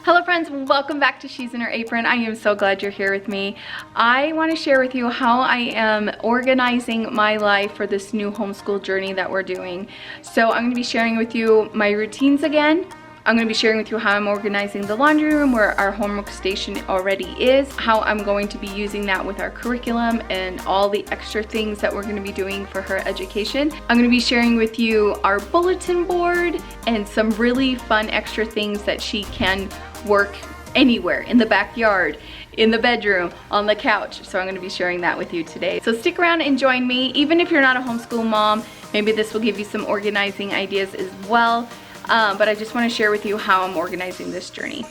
Hello friends, welcome back to She's in Her Apron. I am so glad you're here with me. I want to share with you how I am organizing my life for this new homeschool journey that we're doing. So I'm going to be sharing with you my routines again. I'm going to be sharing with you how I'm organizing the laundry room where our homework station already is, how I'm going to be using that with our curriculum and all the extra things that we're going to be doing for her education. I'm going to be sharing with you our bulletin board and some really fun extra things that she can work anywhere, in the backyard, in the bedroom, on the couch. So I'm going to be sharing that with you today. So stick around and join me. Even if you're not a homeschool mom, maybe this will give you some organizing ideas as well. But I just want to share with you how I'm organizing this journey.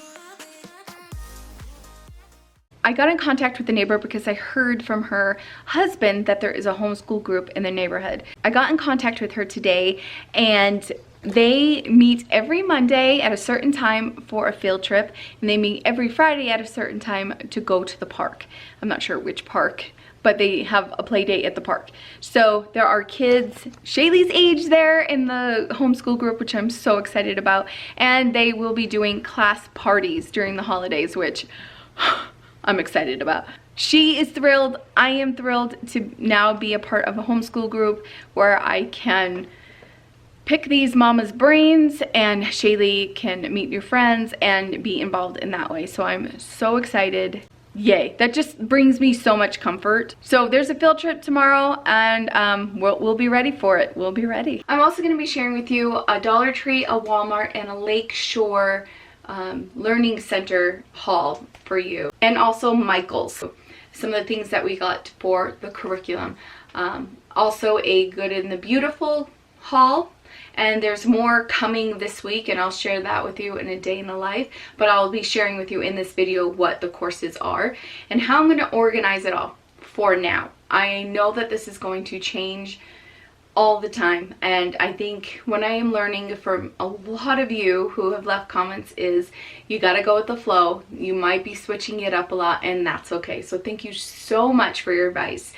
I got in contact with the neighbor because I heard from her husband that there is a homeschool group in the neighborhood. I got in contact with her today, and they meet every Monday at a certain time for a field trip, and they meet every Friday at a certain time to go to the park. I'm not sure which park, but they have a play date at the park. So there are kids Shaylee's age there in the homeschool group, which I'm so excited about, and they will be doing class parties during the holidays, which I'm excited about. She is thrilled. I am thrilled to now be a part of a homeschool group where I can pick these mama's brains and Shaylee can meet new friends and be involved in that way. So I'm so excited. Yay, that just brings me so much comfort. So there's a field trip tomorrow, and we'll be ready for it. We'll be ready. I'm also going to be sharing with you a Dollar Tree, a Walmart, and a Lakeshore Learning Center haul for you. And also Michael's. Some of the things that we got for the curriculum. Also a Good and the Beautiful haul. And there's more coming this week, and I'll share that with you in a day in the life. But I'll be sharing with you in this video what the courses are and how I'm going to organize it all for now. I know that this is going to change all the time, and I think what I am learning from a lot of you who have left comments is you got to go with the flow. You might be switching it up a lot, and that's okay. So thank you so much for your advice.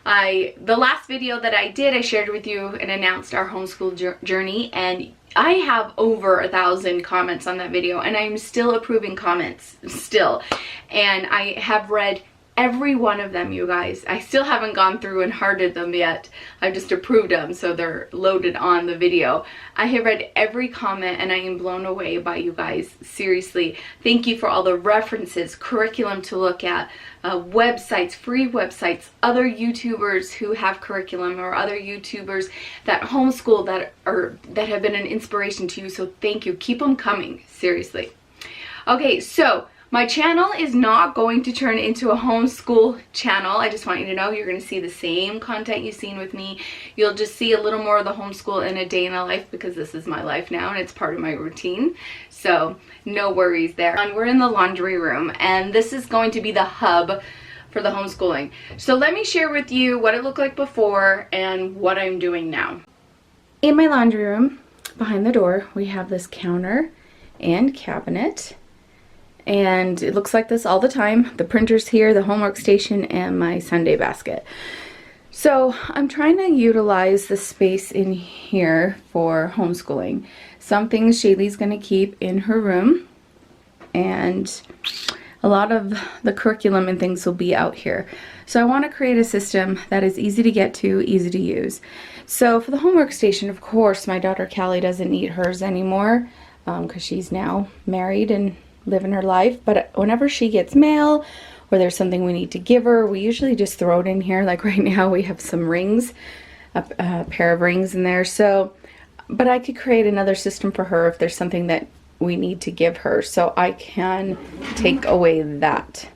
The last video that I did, I shared with you and announced our homeschool journey, and I have over 1,000 comments on that video, and I'm still approving comments, still. And I have read every one of them, you guys. I still haven't gone through and hearted them yet. I've just approved them, so they're loaded on the video. I have read every comment, and I am blown away by you guys. Seriously, thank you for all the references, curriculum to look at, websites, free websites, other YouTubers who have curriculum, or other YouTubers that homeschool that have been an inspiration to you. So thank you. Keep them coming. Seriously. Okay, so my channel is not going to turn into a homeschool channel. I just want you to know you're going to see the same content you've seen with me. You'll just see a little more of the homeschool in a day in a life, because this is my life now and it's part of my routine. So no worries there. And we're in the laundry room, and this is going to be the hub for the homeschooling. So let me share with you what it looked like before and what I'm doing now. In my laundry room, behind the door, we have this counter and cabinet. And it looks like this all the time. The printer's here, the homework station, and my Sunday basket. So I'm trying to utilize the space in here for homeschooling. Some things Shaylee's going to keep in her room, and a lot of the curriculum and things will be out here. So I want to create a system that is easy to get to, easy to use. So for the homework station, of course, my daughter Callie doesn't need hers anymore because she's now married and living her life. But whenever she gets mail or there's something we need to give her, we usually just throw it in here. Like right now we have some rings, a pair of rings in there. So, but I could create another system for her if there's something that we need to give her, so I can take away that.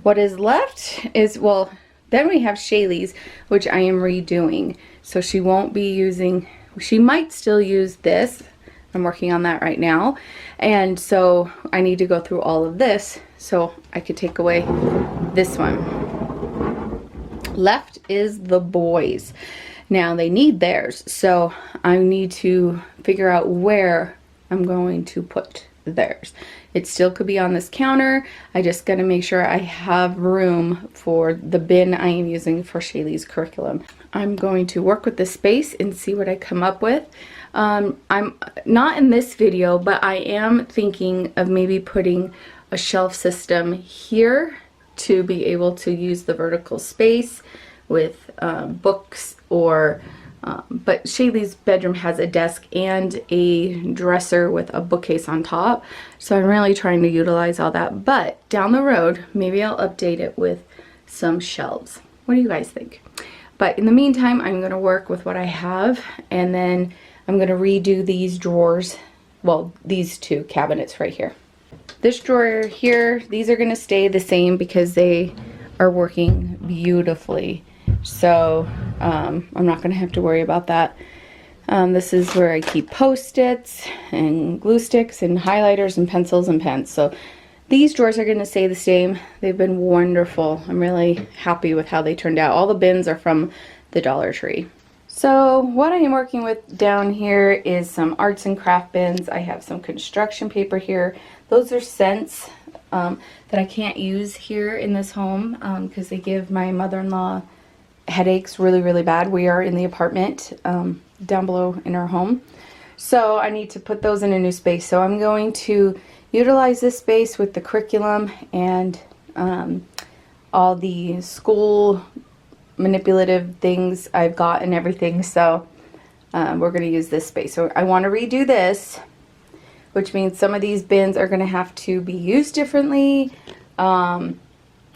What is left is, well, then we have Shaylee's, which I am redoing. So she won't be using, she might still use this. I'm working on that right now. And so I need to go through all of this so I could take away this one. Left is the boys. Now they need theirs, so I need to figure out where I'm going to put theirs. It still could be on this counter. I just got to make sure I have room for the bin I am using for Shaylee's curriculum. I'm going to work with the space and see what I come up with. I'm not in this video, but I am thinking of maybe putting a shelf system here to be able to use the vertical space with books or but Shaylee's bedroom has a desk and a dresser with a bookcase on top, so I'm really trying to utilize all that. But down the road, maybe I'll update it with some shelves. What do you guys think? But in the meantime, I'm going to work with what I have, and then I'm going to redo these drawers, well, these two cabinets right here. This drawer here, these are going to stay the same because they are working beautifully. So I'm not going to have to worry about that. This is where I keep Post-its and glue sticks and highlighters and pencils and pens. So these drawers are going to stay the same. They've been wonderful. I'm really happy with how they turned out. All the bins are from the Dollar Tree. So what I am working with down here is some arts and craft bins. I have some construction paper here. Those are scents that I can't use here in this home because they give my mother-in-law headaches really bad. We are in the apartment down below in our home, so I need to put those in a new space. So I'm going to utilize this space with the curriculum and all the school manipulative things I've got and everything. So we're going to use this space. So I want to redo this, which means some of these bins are going to have to be used differently and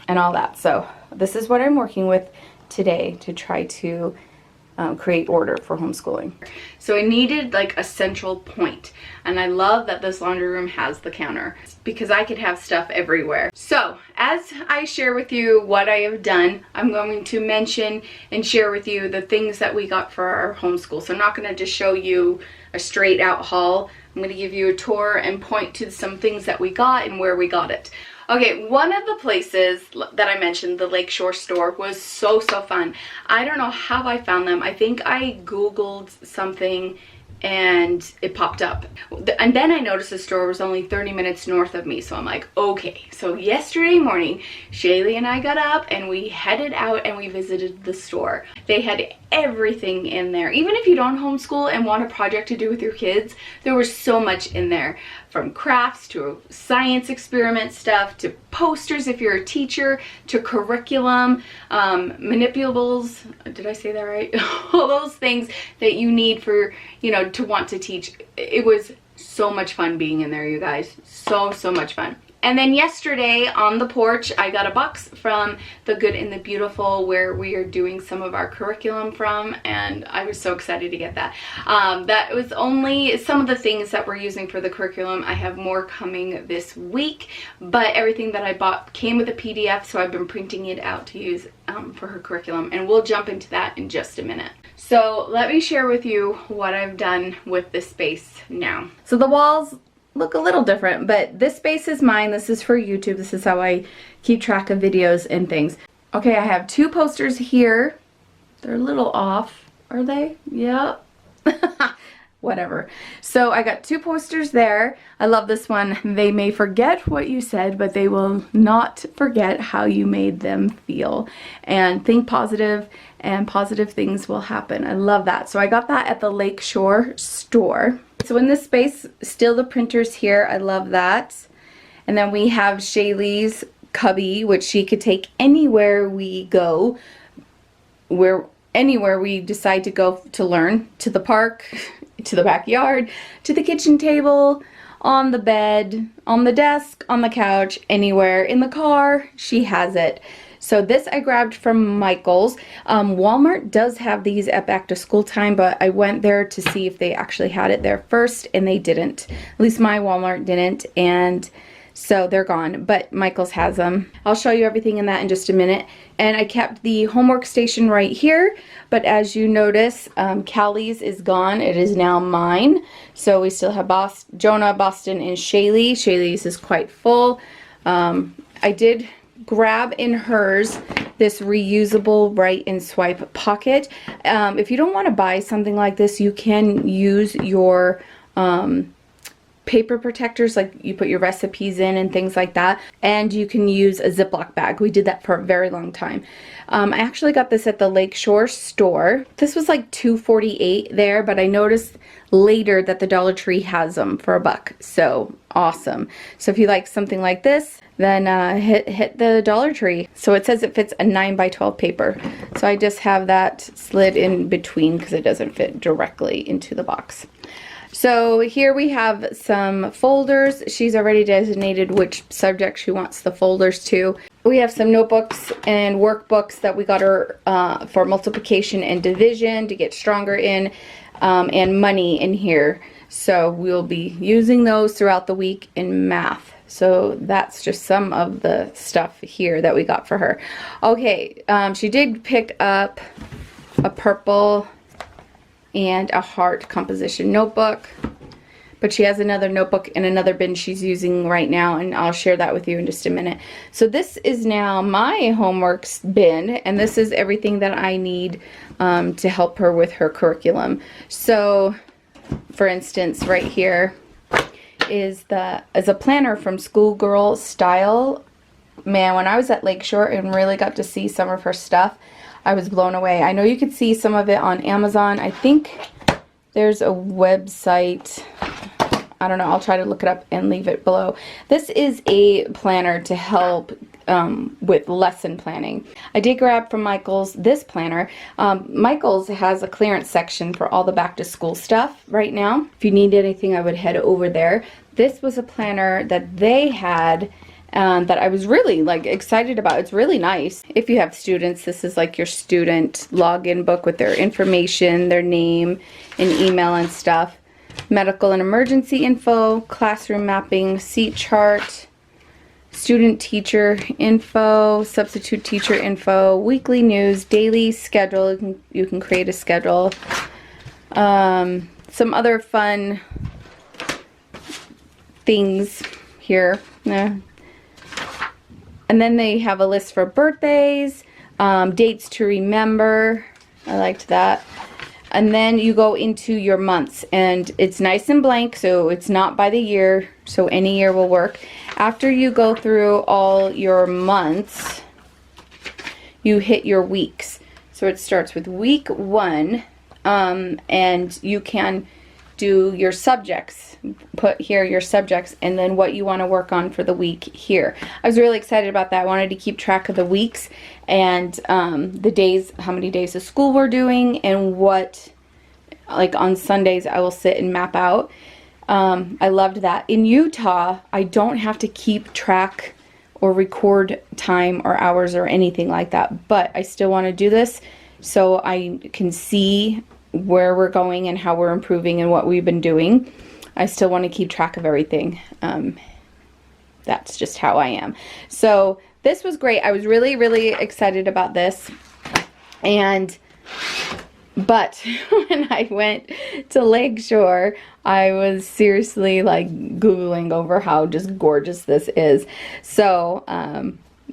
all that. So this is what I'm working with today to try to create order for homeschooling. So I needed like a central point, and I love that this laundry room has the counter because I could have stuff everywhere. So as I share with you what I have done, I'm going to mention and share with you the things that we got for our homeschool. So I'm not going to just show you a straight out haul. I'm going to give you a tour and point to some things that we got and where we got it. Okay, one of the places that I mentioned, the Lakeshore store, was so fun. I don't know how I found them. I think I Googled something and it popped up. And then I noticed the store was only 30 minutes north of me. So I'm like, okay. So yesterday morning, Shaylee and I got up and we headed out and we visited the store. They had everything in there. Even if you don't homeschool and want a project to do with your kids, there was so much in there. From crafts to science experiment stuff to posters if you're a teacher to curriculum, manipulables, did I say that right? All those things that you need for, you know, to want to teach. It was so much fun being in there, you guys. So much fun. And then yesterday on the porch, I got a box from The Good and the Beautiful where we are doing some of our curriculum from, and I was so excited to get that. That was only some of the things that we're using for the curriculum. I have more coming this week, but everything that I bought came with a PDF, so I've been printing it out to use for her curriculum, and we'll jump into that in just a minute. So let me share with you what I've done with this space now. So the walls look a little different, but this space is mine. This is for YouTube. This is how I keep track of videos and things. Okay, I have two posters here. They're a little off. Are they? Yeah. Whatever. So I got two posters there. I love this one. They may forget what you said, but they will not forget how you made them feel. And think positive, and positive things will happen. I love that. So I got that at the Lakeshore store. So in this space, still the printers here. I love that. And then we have Shaylee's cubby, which she could take anywhere we go, anywhere we decide to go to learn, to the park, to the backyard, to the kitchen table, on the bed, on the desk, on the couch, anywhere, in the car, she has it. So this I grabbed from Michael's. Walmart does have these at back to school time, but I went there to see if they actually had it there first, and they didn't. At least my Walmart didn't, and so they're gone, but Michael's has them. I'll show you everything in that in just a minute. And I kept the homework station right here, but as you notice, Callie's is gone. It is now mine. So we still have Jonah, Boston, and Shaylee. Shaylee's is quite full. I did grab in hers this reusable write and swipe pocket. If you don't want to buy something like this, you can use your paper protectors, like you put your recipes in and things like that. And you can use a Ziploc bag. We did that for a very long time. I actually got this at the Lakeshore store. This was like $2.48 there, but I noticed later that the Dollar Tree has them for $1. So awesome. So if you like something like this, then hit the Dollar Tree. So it says it fits a 9x12 paper. So I just have that slid in between because it doesn't fit directly into the box. So here we have some folders. She's already designated which subject she wants the folders to. We have some notebooks and workbooks that we got her for multiplication and division to get stronger in, and money in here. So we'll be using those throughout the week in math. So that's just some of the stuff here that we got for her. Okay, she did pick up a purple and a heart composition notebook, but she has another notebook in another bin she's using right now, and I'll share that with you in just a minute. So this is now my homeworks bin, and this is everything that I need to help her with her curriculum. So for instance, right here is a planner from Schoolgirl Style. Man, when I was at Lakeshore and really got to see some of her stuff, I was blown away. I know you could see some of it on Amazon. I think there's a website. I don't know. I'll try to look it up and leave it below. This is a planner to help with lesson planning. I did grab from Michael's this planner. Michael's has a clearance section for all the back to school stuff right now. If you need anything, I would head over there. This was a planner that they had that I was really excited about. It's really nice. If you have students, this is like your student login book with their information, their name and email and stuff. Medical and emergency info, classroom mapping, seat chart, student teacher info, substitute teacher info, weekly news, daily schedule. You can create a schedule. Some other fun things here. And then they have a list for birthdays, dates to remember. I liked that. And then you go into your months, and it's nice and blank, so it's not by the year, so any year will work. After you go through all your months, you hit your weeks. So it starts with week 1, and you can do your subjects. Put here your subjects and then what you want to work on for the week here. I was really excited about that. I wanted to keep track of the weeks and the days, how many days of school we're doing, and what, like on Sundays, I will sit and map out. I loved that. In Utah, I don't have to keep track or record time or hours or anything like that, but I still want to do this so I can see where we're going and how we're improving and what we've been doing. I still want to keep track of everything. That's just how I am. So this was great. I was really, really excited about this. But when I went to Lakeshore, I was seriously like Googling over how just gorgeous this is. So,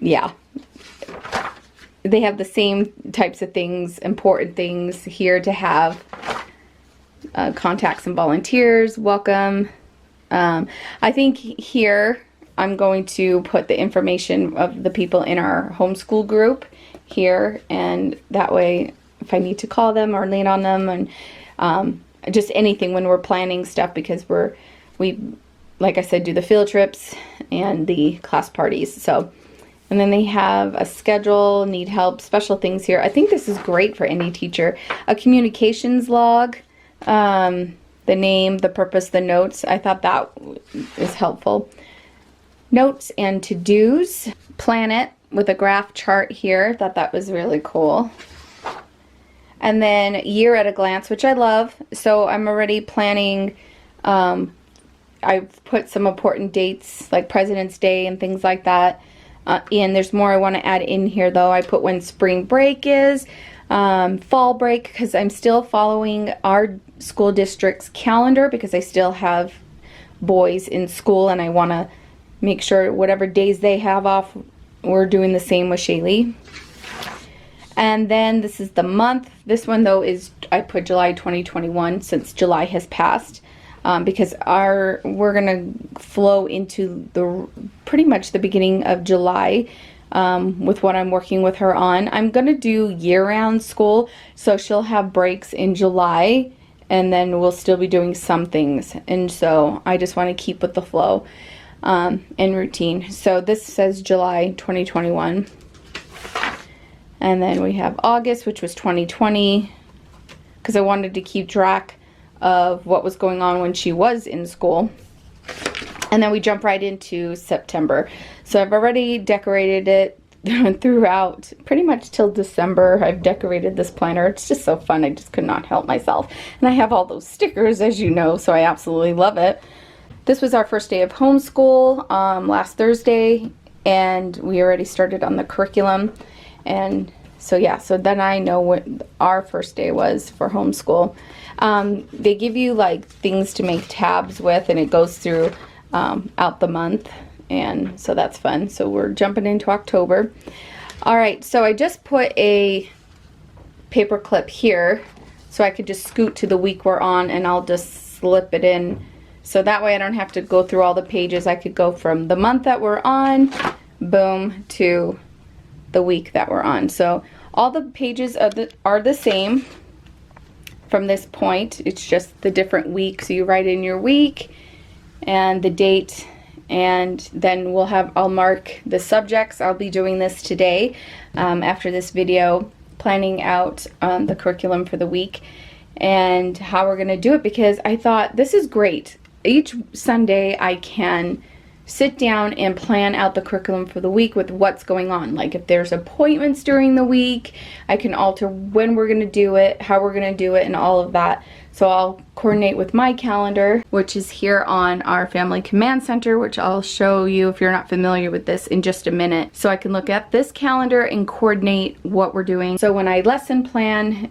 yeah. They have the same types of things, important things here to have. Contacts and volunteers, welcome. I think here I'm going to put the information of the people in our homeschool group here, and that way if I need to call them or lean on them, and just anything when we're planning stuff, because we like I said, do the field trips and the class parties. So, and then they have a schedule, need help, special things here. I think this is great for any teacher. A communications log, the name, the purpose, the notes. I thought that is helpful. Notes and to-dos. Planet with a graph chart here. Thought that was really cool. And then year at a glance, which I love. So I'm already planning. I've put some important dates like President's Day and things like that. And there's more I want to add in here though. I put when spring break is, fall break, because I'm still following our school district's calendar because I still have boys in school and I want to make sure whatever days they have off, we're doing the same with Shaylee. And then this is the month. This one though is, I put July 2021 since July has passed. because we're gonna flow into the pretty much the beginning of July with what I'm working with her on. I'm gonna do year-round school, so she'll have breaks in July, and then we'll still be doing some things. And so I just want to keep with the flow and routine. So this says July 2021. And then we have August, which was 2020, because I wanted to keep track of what was going on when she was in school. And then we jump right into September. So I've already decorated it throughout pretty much till December. I've decorated this planner. It's just so fun. I just could not help myself. And I have all those stickers, as you know, so I absolutely love it. This was our first day of homeschool last Thursday, and we already started on the curriculum. And so yeah, so then I know what our first day was for homeschool. They give you like things to make tabs with, and it goes through out the month. And so that's fun. So we're jumping into October. All right, so I just put a paper clip here so I could just scoot to the week we're on, and I'll just slip it in. So that way I don't have to go through all the pages. I could go from the month that we're on, boom, to the week that we're on. So all the pages are the same from this point. It's just the different weeks. So you write in your week and the date, and then I'll mark the subjects. I'll be doing this today after this video, planning out the curriculum for the week and how we're going to do it, because I thought this is great. Each Sunday I can sit down and plan out the curriculum for the week with what's going on. Like if there's appointments during the week, I can alter when we're going to do it, how we're going to do it, and all of that. So I'll coordinate with my calendar, which is here on our Family Command Center, which I'll show you if you're not familiar with this in just a minute. So I can look at this calendar and coordinate what we're doing. So when I lesson plan,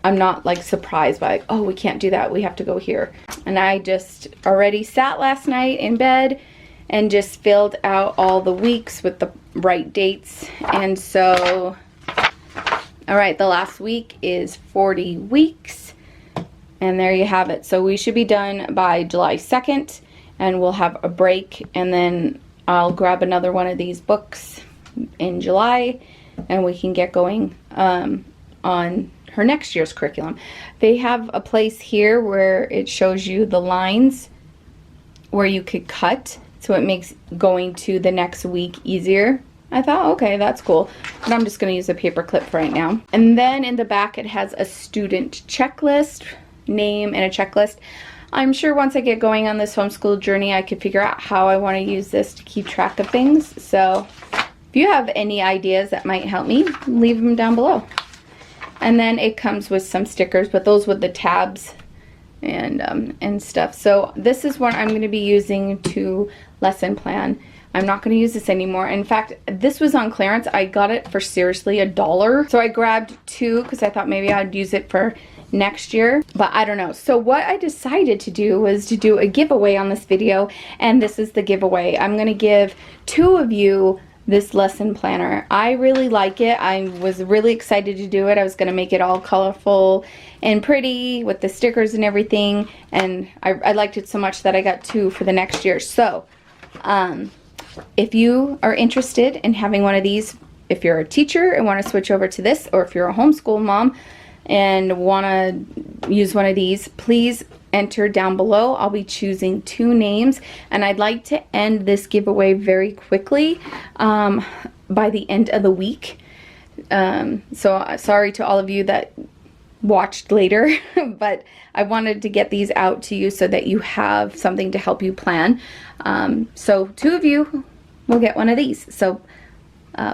I'm not like surprised by, oh, we can't do that, we have to go here. And I just already sat last night in bed and just filled out all the weeks with the right dates. And so, all right, the last week is 40 weeks. And there you have it. So we should be done by July 2nd, and we'll have a break. And then I'll grab another one of these books in July, and we can get going on her next year's curriculum. They have a place here where it shows you the lines where you could cut, so it makes going to the next week easier. I thought, okay, that's cool, but I'm just going to use a paper clip for right now. And then in the back it has a student checklist, name and a checklist. I'm sure once I get going on this homeschool journey, I could figure out how I want to use this to keep track of things. So if you have any ideas that might help me, leave them down below. And then it comes with some stickers, but those with the tabs and stuff. So this is what I'm going to be using to lesson plan. I'm not going to use this anymore. In fact, this was on clearance. I got it for seriously $1. So I grabbed 2 because I thought maybe I'd use it for next year, but I don't know. So what I decided to do was to do a giveaway on this video, and this is the giveaway. I'm going to give 2 of you this lesson planner. I really like it. I was really excited to do it. I was going to make it all colorful and pretty with the stickers and everything, and I liked it so much that I got 2 for the next year. So if you are interested in having one of these, if you're a teacher and want to switch over to this, or if you're a homeschool mom and want to use one of these, please enter down below. I'll be choosing 2 names, and I'd like to end this giveaway very quickly by the end of the week. So sorry to all of you that watched later, but I wanted to get these out to you so that you have something to help you plan. So 2 of you will get one of these. So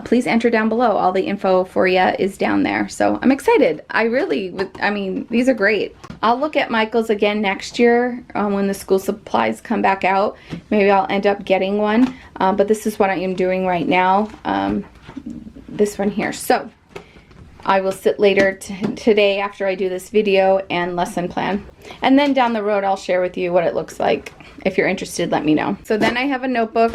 please enter down below. All the info for you is down there. So I'm excited. I mean, these are great. I'll look at Michael's again next year when the school supplies come back out. Maybe I'll end up getting one. But this is what I am doing right now. This one here. So I will sit later today after I do this video and lesson plan. And then down the road I'll share with you what it looks like. If you're interested, let me know. So then I have a notebook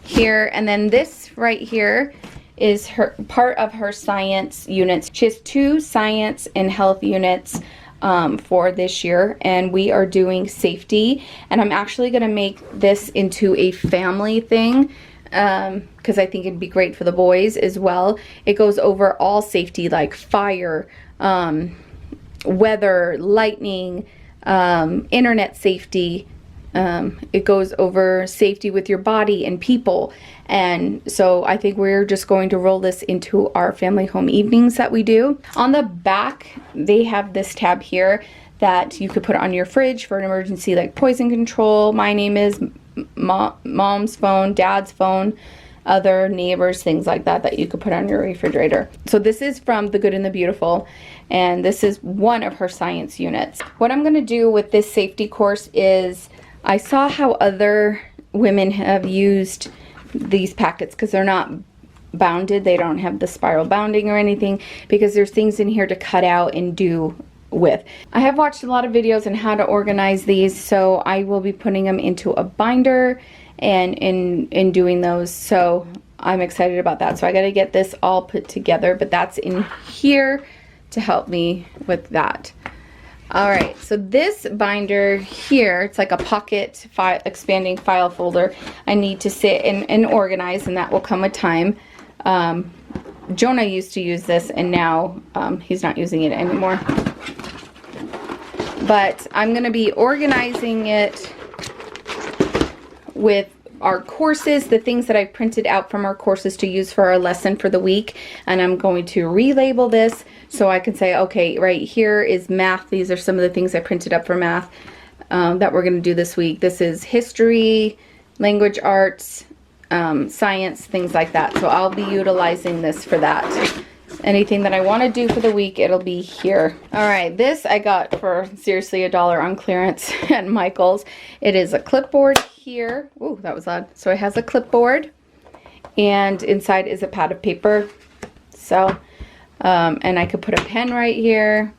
here, and then this right here is her part of her science units. She has 2 science and health units for this year, and we are doing safety, and I'm actually going to make this into a family thing because I think it'd be great for the boys as well. It goes over all safety, like fire, weather, lightning, internet safety. It goes over safety with your body and people. And so I think we're just going to roll this into our family home evenings that we do. On the back, they have this tab here that you could put on your fridge for an emergency, like poison control. My name is mom's phone, dad's phone, other neighbors, things like that, that you could put on your refrigerator. So this is from The Good and the Beautiful, and this is one of her science units. What I'm going to do with this safety course is, I saw how other women have used these packets because they're not bounded. They don't have the spiral bounding or anything because there's things in here to cut out and do with. I have watched a lot of videos on how to organize these, so I will be putting them into a binder and in doing those. So I'm excited about that. So I got to get this all put together, but that's in here to help me with that. Alright, so this binder here, it's like a pocket file, expanding file folder. I need to sit and organize, and that will come with time. Jonah used to use this, and now he's not using it anymore. But I'm going to be organizing it with our courses, the things that I printed out from our courses to use for our lesson for the week, and I'm going to relabel this so I can say, okay, right here is math. These are some of the things I printed up for math that we're going to do this week. This is history, language arts, science, things like that. So I'll be utilizing this for that. Anything that I want to do for the week, it'll be here. Alright, this I got for seriously $1 on clearance at Michael's. It is a clipboard here. Ooh, that was odd. So it has a clipboard, and inside is a pad of paper. So, and I could put a pen right here.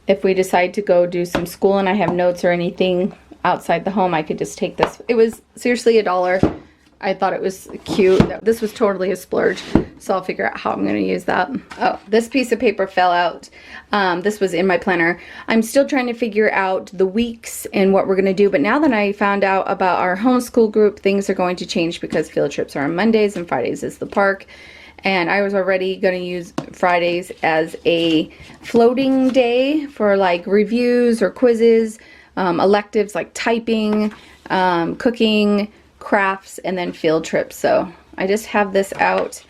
If we decide to go do some school and I have notes or anything outside the home, I could just take this. It was seriously $1. I thought it was cute. This was totally a splurge, so I'll figure out how I'm going to use that. Oh, this piece of paper fell out. This was in my planner. I'm still trying to figure out the weeks and what we're going to do, but now that I found out about our homeschool group, things are going to change because field trips are on Mondays and Fridays is the park. And I was already going to use Fridays as a floating day for like reviews or quizzes, electives like typing, cooking, crafts, and then field trips. So I just have this out.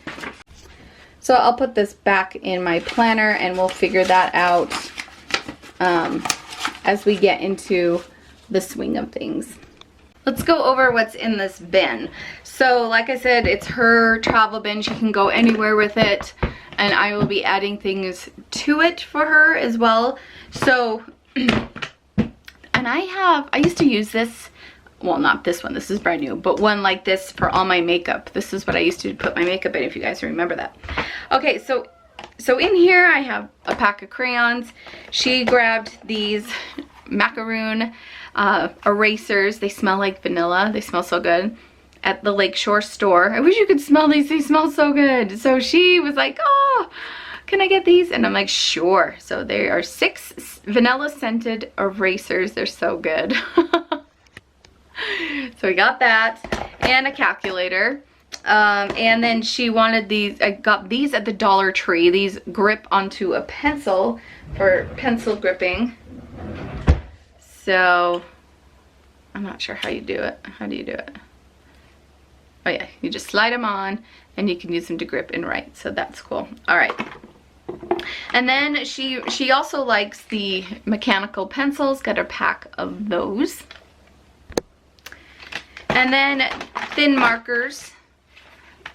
So I'll put this back in my planner and we'll figure that out as we get into the swing of things. Let's go over what's in this bin. So like I said, it's her travel bin. She can go anywhere with it, and I will be adding things to it for her as well. So, and I used to use this, well, not this one, this is brand new, but one like this for all my makeup. This is what I used to put my makeup in, if you guys remember that. Okay, so in here I have a pack of crayons. She grabbed these macaroon erasers. They smell like vanilla. They smell so good, at the Lakeshore store. I wish you could smell these. They smell so good. So she was like, oh, can I get these? And I'm like, sure. So they are 6 vanilla scented erasers. They're so good. So we got that, and a calculator. And then she wanted these. I got these at the Dollar Tree. These grip onto a pencil for pencil gripping. So I'm not sure how you do it. How do you do it? Oh yeah, you just slide them on and you can use them to grip and write. So that's cool. All right. And then she also likes the mechanical pencils. Got a pack of those. And then thin markers.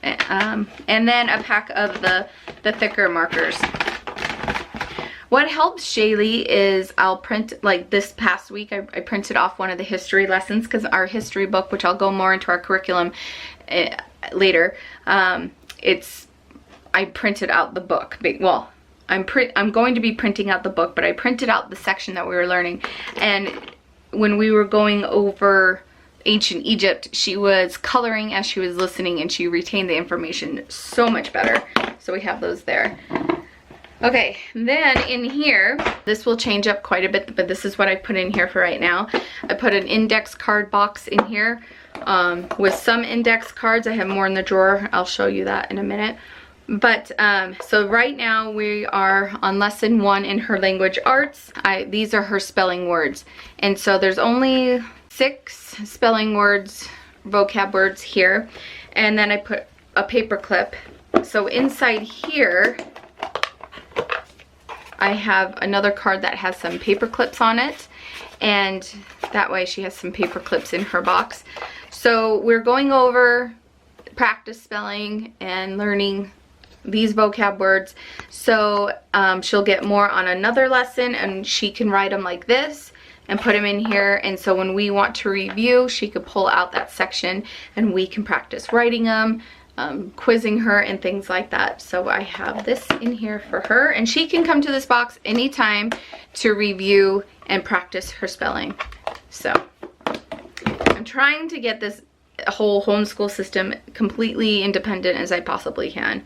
And then a pack of the thicker markers. What helps Shaylee is I'll print, like this past week, I printed off one of the history lessons because our history book, which I'll go more into our curriculum later, I printed out the book. Well, I'm going to be printing out the book, but I printed out the section that we were learning. And when we were going over ancient Egypt, she was coloring as she was listening, and she retained the information so much better. So we have those there. Okay, then in here, this will change up quite a bit, but this is what I put in here for right now. I put an index card box in here with some index cards. I have more in the drawer. I'll show you that in a minute. But so right now we are on lesson 1 in her language arts. These are her spelling words. And so there's only 6 spelling words, vocab words here. And then I put a paper clip. So inside here, I have another card that has some paper clips on it, and that way she has some paper clips in her box. So we're going over practice spelling and learning these vocab words. So she'll get more on another lesson, and she can write them like this and put them in here. And so when we want to review, she could pull out that section and we can practice writing them, quizzing her and things like that. So I have this in here for her, and she can come to this box anytime to review and practice her spelling. So I'm trying to get this whole homeschool system completely independent as I possibly can.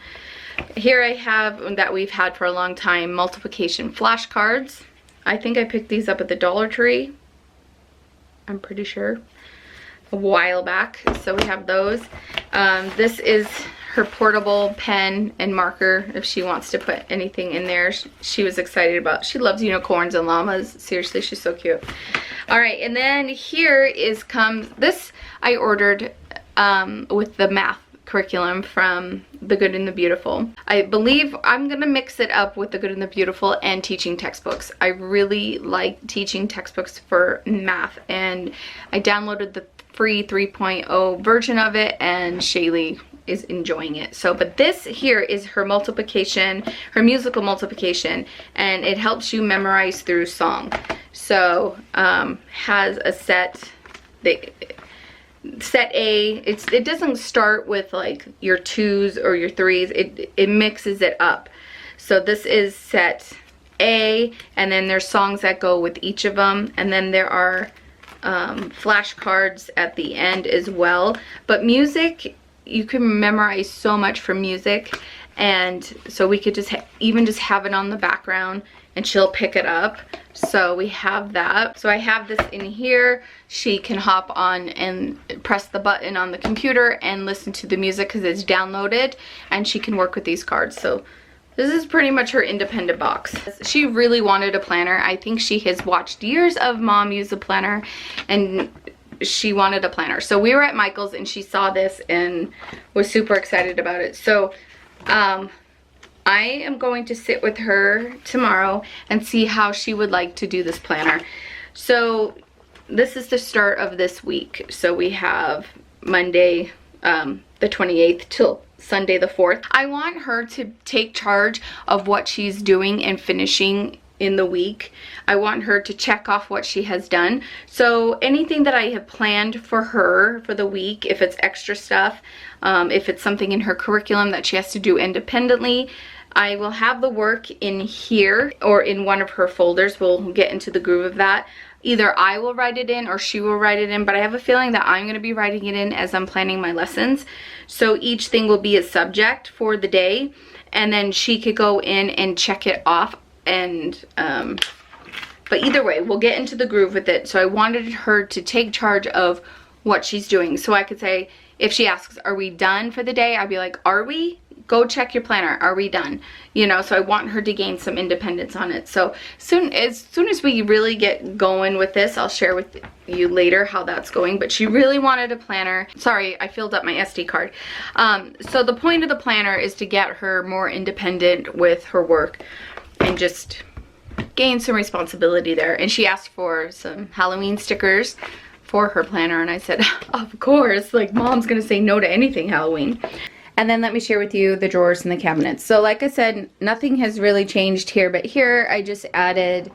Here I have, that we've had for a long time, multiplication flashcards. I think I picked these up at the Dollar Tree, I'm pretty sure, a while back. So we have those. This is her portable pen and marker if she wants to put anything in there. She was excited about, she loves unicorns and llamas. Seriously, she's so cute. All right, and then here comes this I ordered with the math curriculum from The Good and the Beautiful. I believe I'm gonna mix it up with The Good and the Beautiful and teaching textbooks. I really like teaching textbooks for math, and I downloaded the free 3.0 version of it, and Shaylee is enjoying it. So, but this here is her multiplication, her musical multiplication, and it helps you memorize through song. So has a set A. It doesn't start with like your 2s or your 3s. It mixes it up. So this is set A, and then there's songs that go with each of them, and then there are flashcards at the end as well. But music, you can memorize so much from music, and so we could just even just have it on the background and she'll pick it up. So we have that. So I have this in here. She can hop on and press the button on the computer and listen to the music because it's downloaded, and she can work with these cards. So this is pretty much her independent box. She really wanted a planner. I think she has watched years of mom use a planner, and she wanted a planner. So we were at Michael's and she saw this and was super excited about it. So I am going to sit with her tomorrow and see how she would like to do this planner. So this is the start of this week. So we have Monday the 28th till Sunday the 4th. I want her to take charge of what she's doing and finishing in the week. I want her to check off what she has done. So anything that I have planned for her for the week, if it's extra stuff, if it's something in her curriculum that she has to do independently, I will have the work in here or in one of her folders. We'll get into the groove of that. Either I will write it in or she will write it in, but I have a feeling that I'm going to be writing it in as I'm planning my lessons. So each thing will be a subject for the day, and then she could go in and check it off. And but either way, we'll get into the groove with it. So I wanted her to take charge of what she's doing. So I could say, if she asks, are we done for the day? I'd be like, are we? Go check your planner. Are we done? You know, so I want her to gain some independence on it. So as soon as we really get going with this, I'll share with you later how that's going. But she really wanted a planner. Sorry, I filled up my SD card. So the point of the planner is to get her more independent with her work and just gain some responsibility there. And she asked for some Halloween stickers for her planner, and I said, of course, like mom's gonna say no to anything Halloween. And then let me share with you the drawers and the cabinets. So like I said, nothing has really changed here, but here I just added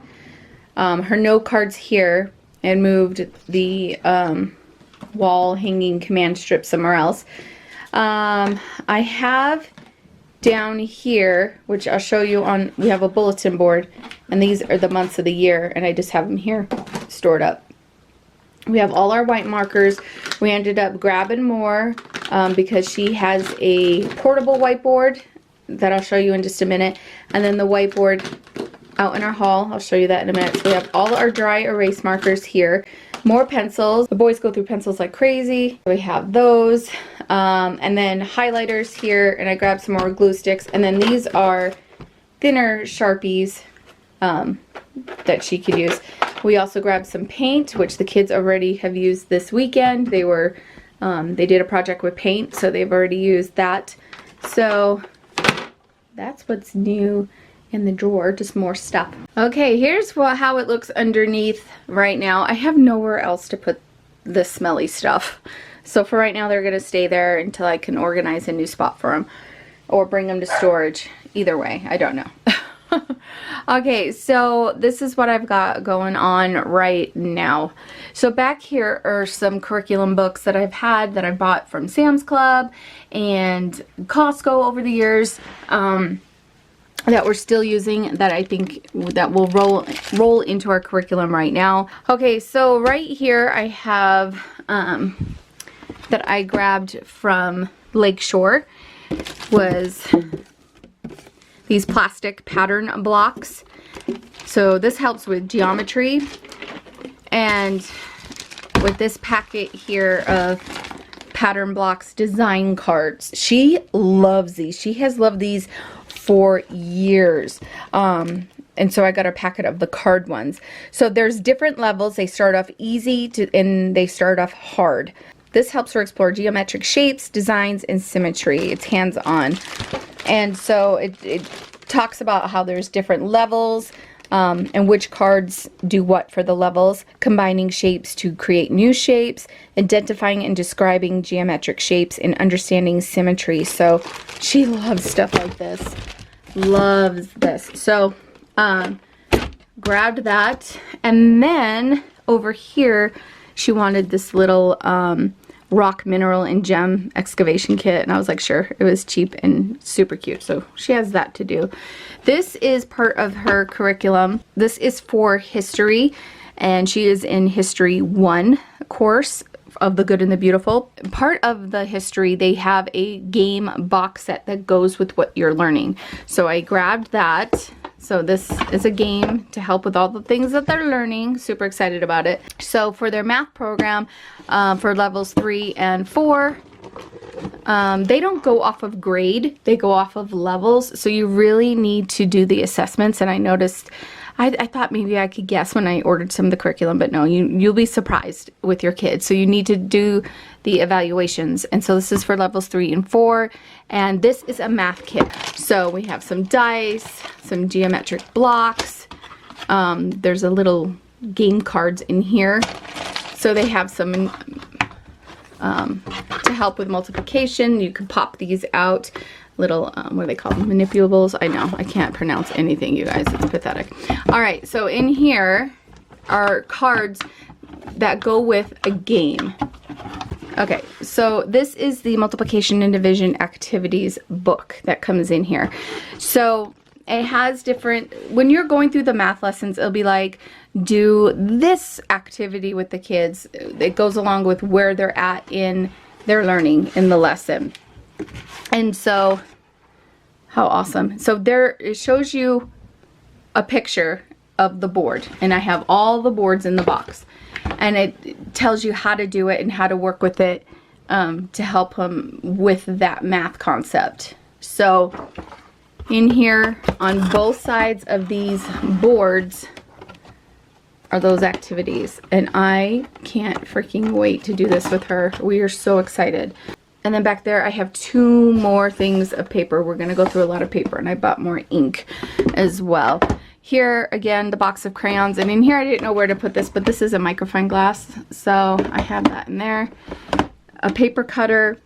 her note cards here and moved the wall hanging command strip somewhere else. I have down here, which I'll show you on, we have a bulletin board, and these are the months of the year, and I just have them here stored up. We have all our white markers. We ended up grabbing more because she has a portable whiteboard that I'll show you in just a minute. And then the whiteboard out in our hall. I'll show you that in a minute. So we have all our dry erase markers here. More pencils. The boys go through pencils like crazy. We have those. And then highlighters here. And I grabbed some more glue sticks. And then these are thinner Sharpies that she could use. We also grabbed some paint, which the kids already have used this weekend. They were, they did a project with paint, so they've already used that. So that's what's new in the drawer, just more stuff. Okay, here's how it looks underneath right now. I have nowhere else to put the smelly stuff. So for right now, they're gonna stay there until I can organize a new spot for them or bring them to storage. Either way, I don't know. Okay, so this is what I've got going on right now. So back here are some curriculum books that I've had that I bought from Sam's Club and Costco over the years, that we're still using, that I think that will roll into our curriculum right now. Okay, so right here I have that I grabbed from Lakeshore was these plastic pattern blocks. So this helps with geometry. And with this packet here of pattern blocks design cards, she loves these. She has loved these for years. And so I got a packet of the card ones. So there's different levels. They start off easy and they start off hard. This helps her explore geometric shapes, designs, and symmetry. It's hands-on. And so it talks about how there's different levels and which cards do what for the levels, combining shapes to create new shapes, identifying and describing geometric shapes, and understanding symmetry. So she loves stuff like this. Loves this. So grabbed that. And then over here, she wanted this little rock, mineral, and gem excavation kit, and I was like, sure. It was cheap and super cute, so she has that to do. This is part of her curriculum. This is for history, and she is in History 1 course of the Good and the Beautiful. Part of the history, they have a game box set that goes with what you're learning. So I grabbed that. So this is a game to help with all the things that they're learning. Super excited about it. So for their math program, for levels 3 and 4, they don't go off of grade. They go off of levels. So you really need to do the assessments. And I noticed, I thought maybe I could guess when I ordered some of the curriculum, but no, you'll be surprised with your kids. So you need to do the evaluations. And so this is for levels 3 and 4. And this is a math kit. So we have some dice, some geometric blocks. There's a little game cards in here. So they have some to help with multiplication. You can pop these out. Little, what do they call them? Manipulables. I know, I can't pronounce anything, you guys. It's pathetic. All right, so in here are cards that go with a game. Okay, so this is the multiplication and division activities book that comes in here. So it has different, when you're going through the math lessons, it'll be like, do this activity with the kids. It goes along with where they're at in their learning in the lesson. And so, how awesome. So there, it shows you a picture of the board. And I have all the boards in the box. And it tells you how to do it and how to work with it to help them with that math concept. So in here on both sides of these boards are those activities. And I can't freaking wait to do this with her. We are so excited. And then back there I have 2 more things of paper. We're going to go through a lot of paper, and I bought more ink as well. Here again, the box of crayons, and in here I didn't know where to put this, but this is a microfine glass, so I have that in there. A paper cutter,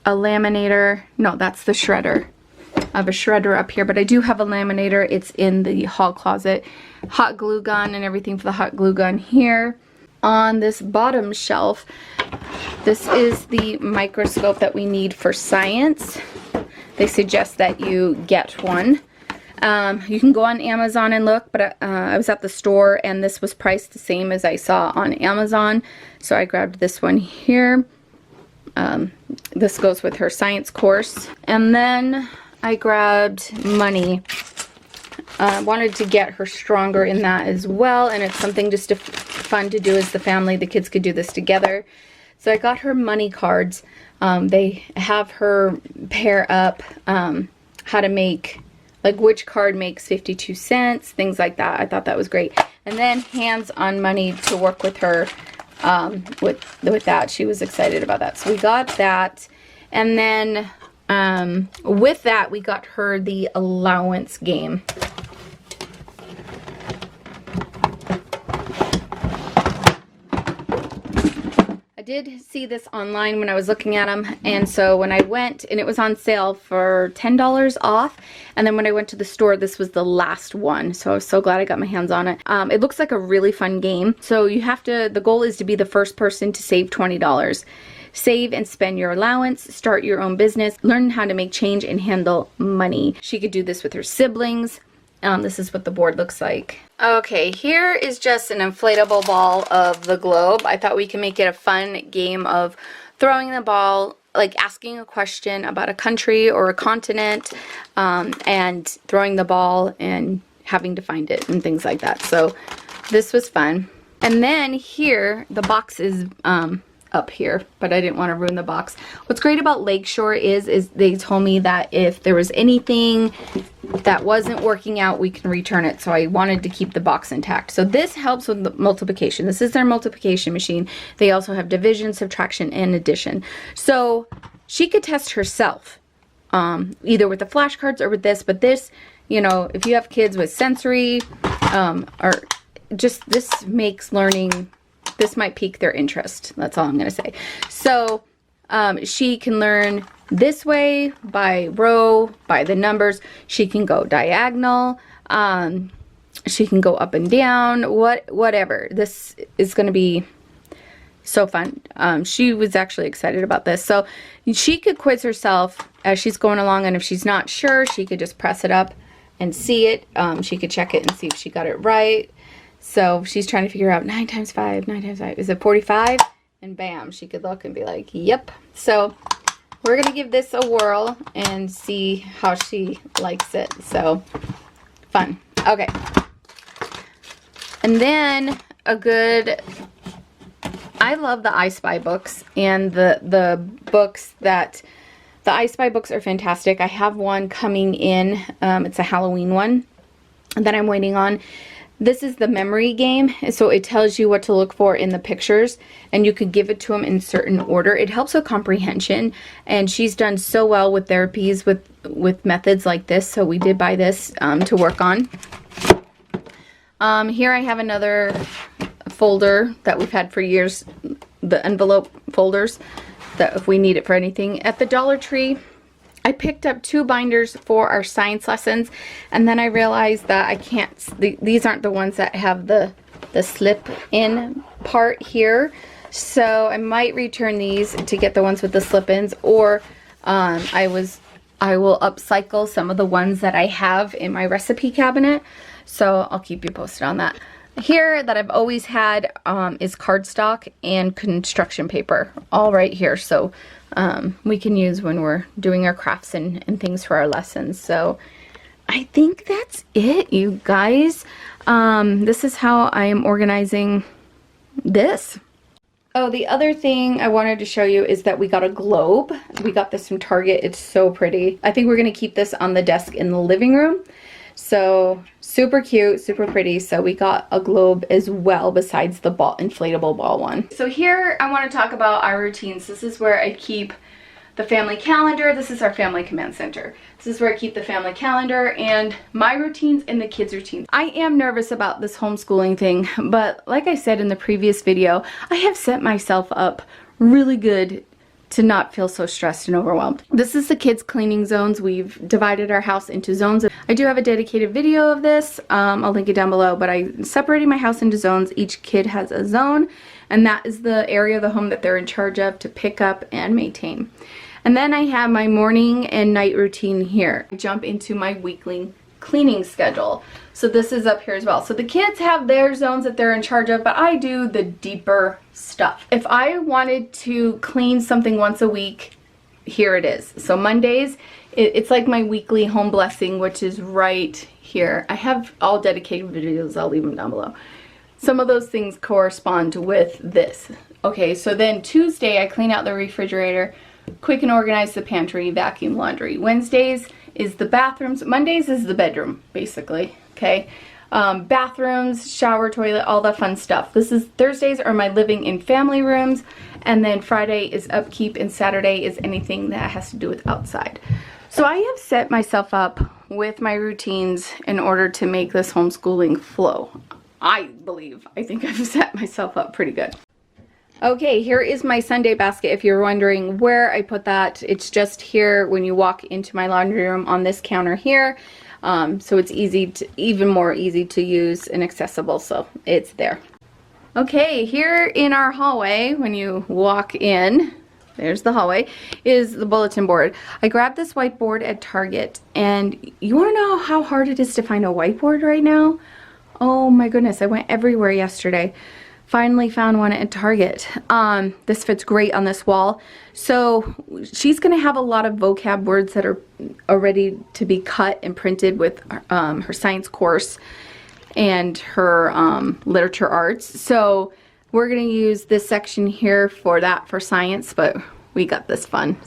a laminator. No, that's the shredder. I have a shredder up here, but I do have a laminator. It's in the hall closet. Hot glue gun and everything for the hot glue gun here. On this bottom shelf, this is the microscope that we need for science. They suggest that you get one. You can go on Amazon and look, but I was at the store and this was priced the same as I saw on Amazon, so I grabbed this one here. This goes with her science course. And then I grabbed money. I wanted to get her stronger in that as well, and it's something just fun to do as the family. The kids could do this together. So I got her money cards. They have her pair up how to make, like which card makes 52 cents, things like that. I thought that was great. And then hands-on money to work with her with that. She was excited about that. So we got that. And then with that, we got her the allowance game. Did see this online when I was looking at them, and so when I went, and it was on sale for $10 off, and then when I went to the store, this was the last one, so I was so glad I got my hands on it. It looks like a really fun game. So you have to, the goal is to be the first person to save $20. Save and spend your allowance, start your own business, learn how to make change and handle money. She could do this with her siblings. This is what the board looks like. Okay, here is just an inflatable ball of the globe. I thought we can make it a fun game of throwing the ball, like asking a question about a country or a continent, and throwing the ball and having to find it and things like that. So this was fun. And then here, the box is up here, but I didn't want to ruin the box. What's great about Lakeshore is they told me that if there was anything that wasn't working out, we can return it. So I wanted to keep the box intact. So this helps with the multiplication. This is their multiplication machine. They also have division, subtraction, and addition. So she could test herself, either with the flashcards or with this. But this, you know, if you have kids with sensory, or just this makes learning, this might pique their interest. That's all I'm going to say. So she can learn this way, by row, by the numbers. She can go diagonal. She can go up and down, whatever. This is going to be so fun. She was actually excited about this. So she could quiz herself as she's going along, and if she's not sure, she could just press it up and see it. She could check it and see if she got it right. So she's trying to figure out 9 times 5, 9 times 5. Is it 45? And bam, she could look and be like, yep. So we're going to give this a whirl and see how she likes it. So fun. Okay. And then I love the I Spy books, and the books that, the I Spy books are fantastic. I have one coming in. It's a Halloween one that I'm waiting on. This is the memory game, so it tells you what to look for in the pictures, and you could give it to them in certain order. It helps with comprehension, and she's done so well with therapies with methods like this, so we did buy this to work on. Here I have another folder that we've had for years, the envelope folders, that if we need it for anything. At the Dollar Tree, I picked up 2 binders for our science lessons, and then I realized that I can't, these aren't the ones that have the slip in part here. So I might return these to get the ones with the slip-ins, or I will upcycle some of the ones that I have in my recipe cabinet. So I'll keep you posted on that. Here that I've always had is cardstock and construction paper, all right here. So we can use when we're doing our crafts and things for our lessons. So I think that's it, you guys. This is how I am organizing this. Oh, the other thing I wanted to show you is that we got a globe. We got this from Target. It's so pretty. I think we're going to keep this on the desk in the living room. So super cute, super pretty. So we got a globe as well besides the ball, inflatable ball one. So here I want to talk about our routines. This is where I keep the family calendar. This is our family command center. This is where I keep the family calendar and my routines and the kids' routines. I am nervous about this homeschooling thing, but like I said in the previous video, I have set myself up really good to not feel so stressed and overwhelmed. This is the kids' cleaning zones. We've divided our house into zones. I do have a dedicated video of this. I'll link it down below, but I separated my house into zones. Each kid has a zone, and that is the area of the home that they're in charge of to pick up and maintain. And then I have my morning and night routine here. I jump into my weekly cleaning schedule. So this is up here as well. So the kids have their zones that they're in charge of, but I do the deeper stuff. If I wanted to clean something once a week here it is. So Mondays, it's like my weekly home blessing, which is right here. I have all dedicated videos. I'll leave them down below. Some of those things correspond with this. Okay, so then Tuesday, I clean out the refrigerator, quick and organize the pantry, vacuum, laundry. Wednesdays is the bathrooms. Mondays is the bedroom, basically, okay? Bathrooms, shower, toilet, all the fun stuff. Thursdays are my living and family rooms, and then Friday is upkeep, and Saturday is anything that has to do with outside. So I have set myself up with my routines in order to make this homeschooling flow. I think I've set myself up pretty good. Okay, here is my Sunday basket. If you're wondering where I put that, it's just here when you walk into my laundry room on this counter here. So it's even more easy to use and accessible, so it's there. Okay, here in our hallway, when you walk in, there's the hallway, is the bulletin board. I grabbed this whiteboard at Target, and you want to know how hard it is to find a whiteboard right now? Oh my goodness, I went everywhere yesterday. Finally found one at Target. This fits great on this wall. So she's gonna have a lot of vocab words that are ready to be cut and printed with her science course and her literature arts. So we're gonna use this section here for that, for science, but we got this fun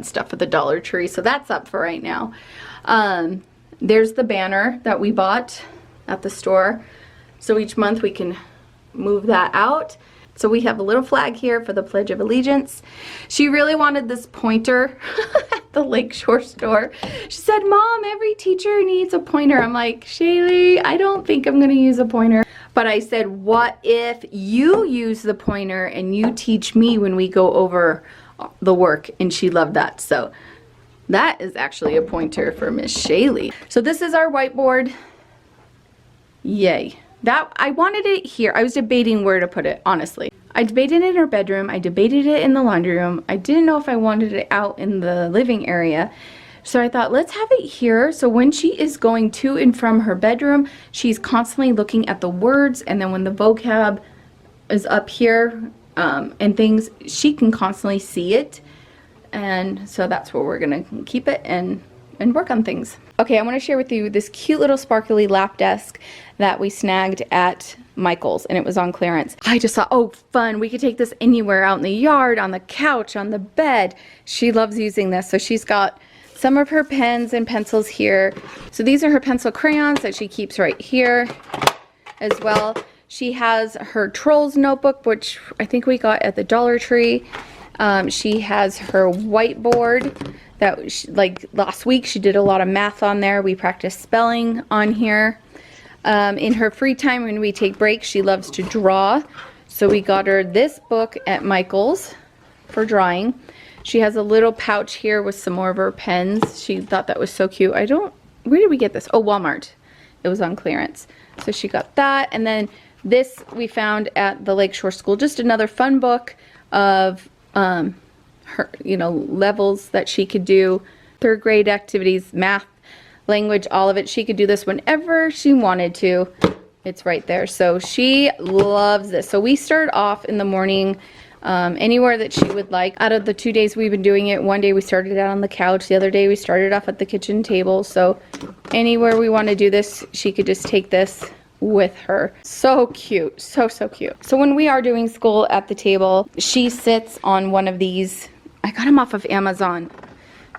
stuff at the Dollar Tree, so that's up for right now. There's the banner that we bought at the store. So each month we can move that out. So we have a little flag here for the Pledge of Allegiance. She really wanted this pointer at the Lakeshore store. She said, Mom, every teacher needs a pointer. I'm like, Shaylee, I don't think I'm gonna use a pointer. But I said, what if you use the pointer and you teach me when we go over the work? And she loved that. So that is actually a pointer for Miss Shaylee. So this is our whiteboard. Yay. That, I wanted it here. I was debating where to put it, honestly. I debated it in her bedroom. I debated it in the laundry room. I didn't know if I wanted it out in the living area. So I thought, let's have it here. So when she is going to and from her bedroom, she's constantly looking at the words. And then when the vocab is up here and things, she can constantly see it. And so that's where we're going to keep it and work on things. Okay, I want to share with you this cute little sparkly lap desk that we snagged at Michael's, and it was on clearance. I just thought, oh, fun, we could take this anywhere, out in the yard, on the couch, on the bed. She loves using this, so she's got some of her pens and pencils here. So these are her pencil crayons that she keeps right here as well. She has her Trolls notebook, which I think we got at the Dollar Tree. She has her whiteboard that, like last week, she did a lot of math on there. We practiced spelling on here. In her free time when we take breaks, she loves to draw. So we got her this book at Michael's for drawing. She has a little pouch here with some more of her pens. She thought that was so cute. Where did we get this? Oh, Walmart. It was on clearance. So she got that. And then this we found at the Lakeshore School. Just another fun book of her, levels that she could do. Third grade activities, math, language, all of it. She could do this whenever she wanted to. It's right there. So she loves this. So we start off in the morning anywhere that she would like. Out of the 2 days we've been doing it, one day we started out on the couch. The other day we started off at the kitchen table. So anywhere we want to do this, she could just take this with her. So cute. So cute. So when we are doing school at the table, she sits on one of these. I got them off of Amazon.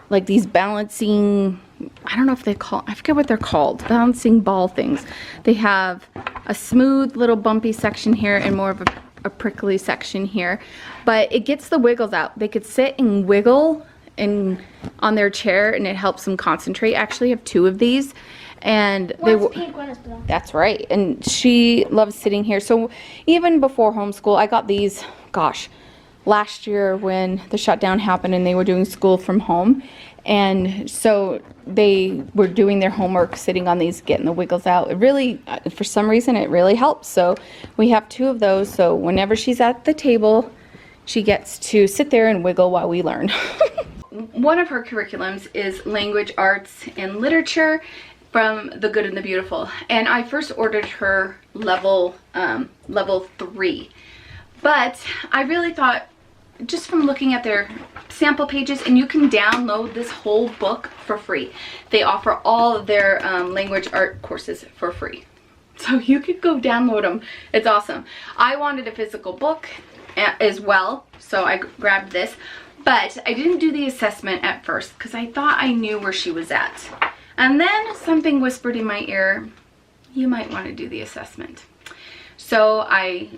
Like these balancing, I don't know if I forget what they're called. Balancing ball things. They have a smooth little bumpy section here and more of a prickly section here. But it gets the wiggles out. They could sit and wiggle on their chair and it helps them concentrate. I actually have 2 of these. And pink, one is black. That's right. And she loves sitting here. So even before homeschool, I got these, gosh, last year when the shutdown happened and they were doing school from home. And so they were doing their homework sitting on these, getting the wiggles out. It really, for some reason, it really helps. So we have 2 of those. So whenever she's at the table, she gets to sit there and wiggle while we learn. One of her curriculums is language, arts, and literature from The Good and the Beautiful. And I first ordered her level 3. But I really thought just from looking at their sample pages, and you can download this whole book for free. They offer all of their language art courses for free. So you could go download them. It's awesome. I wanted a physical book as well, so I grabbed this. But I didn't do the assessment at first because I thought I knew where she was at. And then something whispered in my ear, you might want to do the assessment. So I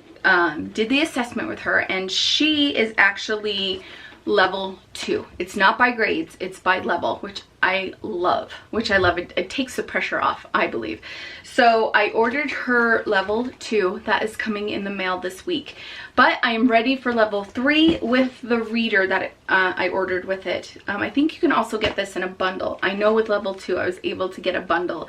did the assessment with her, and she is actually level 2. It's not by grades, it's by level, which I love. It takes the pressure off, I believe. So I ordered her level 2. That is coming in the mail this week. But I am ready for level 3 with the reader that I ordered with it. I think you can also get this in a bundle. I know with level 2 I was able to get a bundle.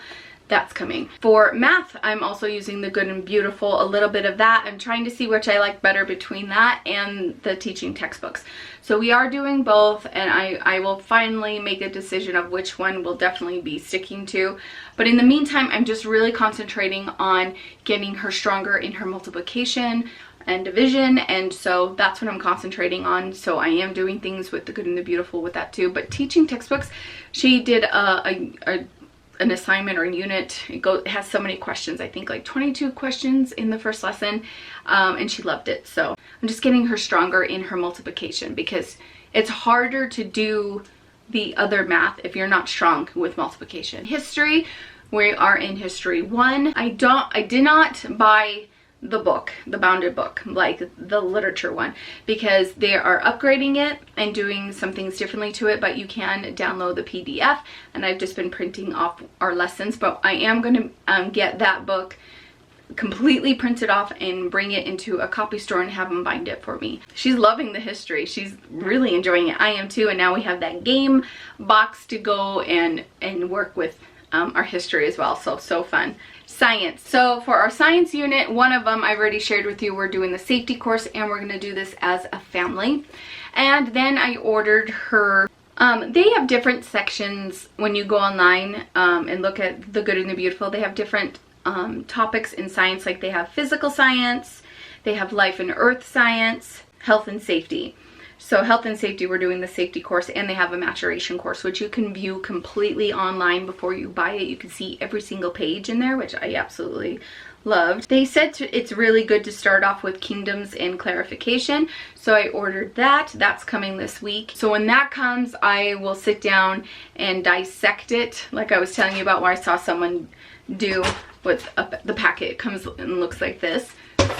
That's coming. For math, I'm also using the Good and Beautiful, a little bit of that. I'm trying to see which I like better between that and the teaching textbooks. So we are doing both, and I will finally make a decision of which one we'll definitely be sticking to. But in the meantime, I'm just really concentrating on getting her stronger in her multiplication and division, and so that's what I'm concentrating on. So I am doing things with the Good and the Beautiful with that too. But teaching textbooks, she did an assignment or a unit. It has so many questions, I think like 22 questions in the first lesson, and she loved it. So I'm just getting her stronger in her multiplication, because it's harder to do the other math if you're not strong with multiplication. History, we are in history 1. I did not buy the book, the bounded book, like the literature one, because they are upgrading it and doing some things differently to it. But you can download the PDF, and I've just been printing off our lessons. But I am going to get that book completely printed off and bring it into a copy store and have them bind it for me. She's loving the history. She's really enjoying it. I am too. And now we have that game box to go and work with our history as well. So fun. Science. So for our science unit, one of them I've already shared with you, we're doing the safety course, and we're going to do this as a family. And then I ordered her, they have different sections when you go online and look at the Good and the Beautiful. They have different topics in science, like they have physical science, they have life and earth science, health and safety. So health and safety, we're doing the safety course, and they have a maturation course, which you can view completely online before you buy it. You can see every single page in there, which I absolutely loved. They said it's really good to start off with kingdoms and clarification. So I ordered that. That's coming this week. So when that comes, I will sit down and dissect it, like I was telling you about where I saw someone do with the packet. It comes and looks like this.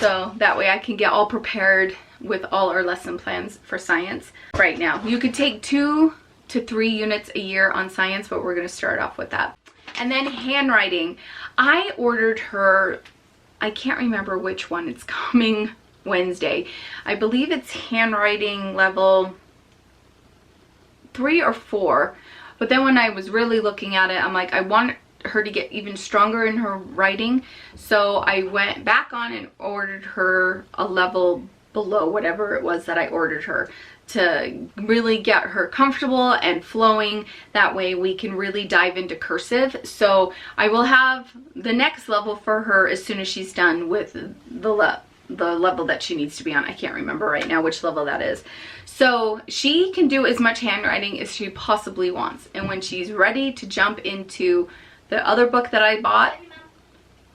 So that way I can get all prepared with all our lesson plans for science right now. You could take 2 to 3 units a year on science, but we're going to start off with that. And then handwriting. I ordered her, I can't remember which one. It's coming Wednesday. I believe it's handwriting level 3 or 4. But then when I was really looking at it, I'm like, I want her to get even stronger in her writing. So I went back on and ordered her a level below whatever it was that I ordered her, to really get her comfortable and flowing. That way we can really dive into cursive. So I will have the next level for her as soon as she's done with the level that she needs to be on. I can't remember right now which level that is. So she can do as much handwriting as she possibly wants. And when she's ready to jump into the other book that I bought,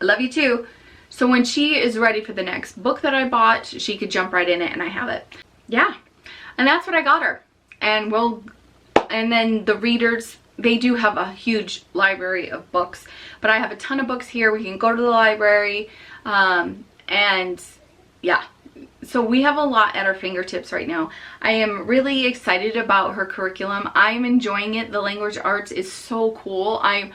I love you too. So when she is ready for the next book that I bought, she could jump right in it, and I have it. Yeah. And that's what I got her. And then the readers, they do have a huge library of books, but I have a ton of books here. We can go to the library, and yeah. So we have a lot at our fingertips right now. I am really excited about her curriculum. I'm enjoying it. The language arts is so cool. I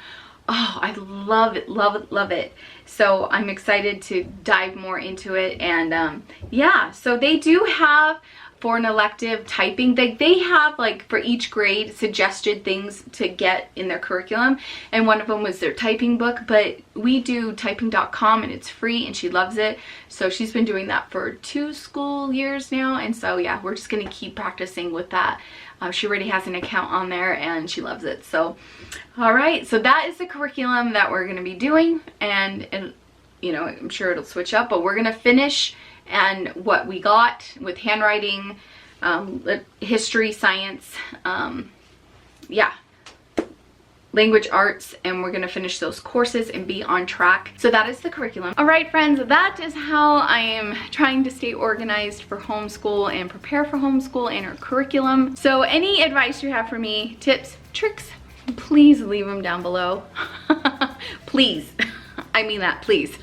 love it, love it, love it. So I'm excited to dive more into it. And yeah, so they do have, for an elective, typing. They have, like, for each grade, suggested things to get in their curriculum, and one of them was their typing book. But we do typing.com, and it's free, and she loves it. So she's been doing that for 2 school years now, and so yeah, we're just gonna keep practicing with that. She already has an account on there, and she loves it. So all right, so that is the curriculum that we're gonna be doing, and you know, I'm sure it'll switch up, but we're gonna finish and what we got with handwriting history, science, yeah, language arts, and we're gonna finish those courses and be on track. So that is the curriculum. All right, friends, that is how I am trying to stay organized for homeschool and prepare for homeschool and our curriculum. So any advice you have for me, tips, tricks, please leave them down below. Please. I mean that, please.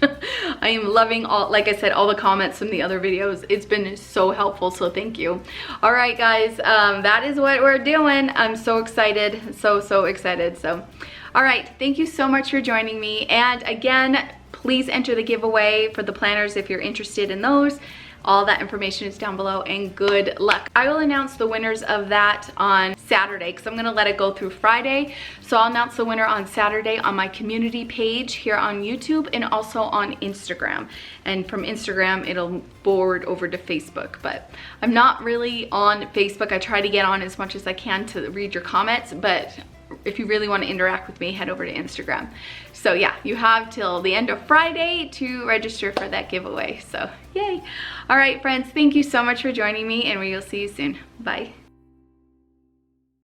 I am loving all, like I said, all the comments from the other videos. It's been so helpful, so thank you. All right, guys, that is what we're doing. I'm so excited, so excited. So, all right, thank you so much for joining me. And again, please enter the giveaway for the planners if you're interested in those. All that information is down below, and good luck. I will announce the winners of that on Saturday because I'm gonna let it go through Friday. So I'll announce the winner on Saturday on my community page here on YouTube and also on Instagram. And from Instagram, it'll forward over to Facebook, but I'm not really on Facebook. I try to get on as much as I can to read your comments, but if you really want to interact with me, head over to Instagram. So yeah, you have till the end of Friday to register for that giveaway. So yay. All right, friends, thank you so much for joining me, and we will see you soon. Bye.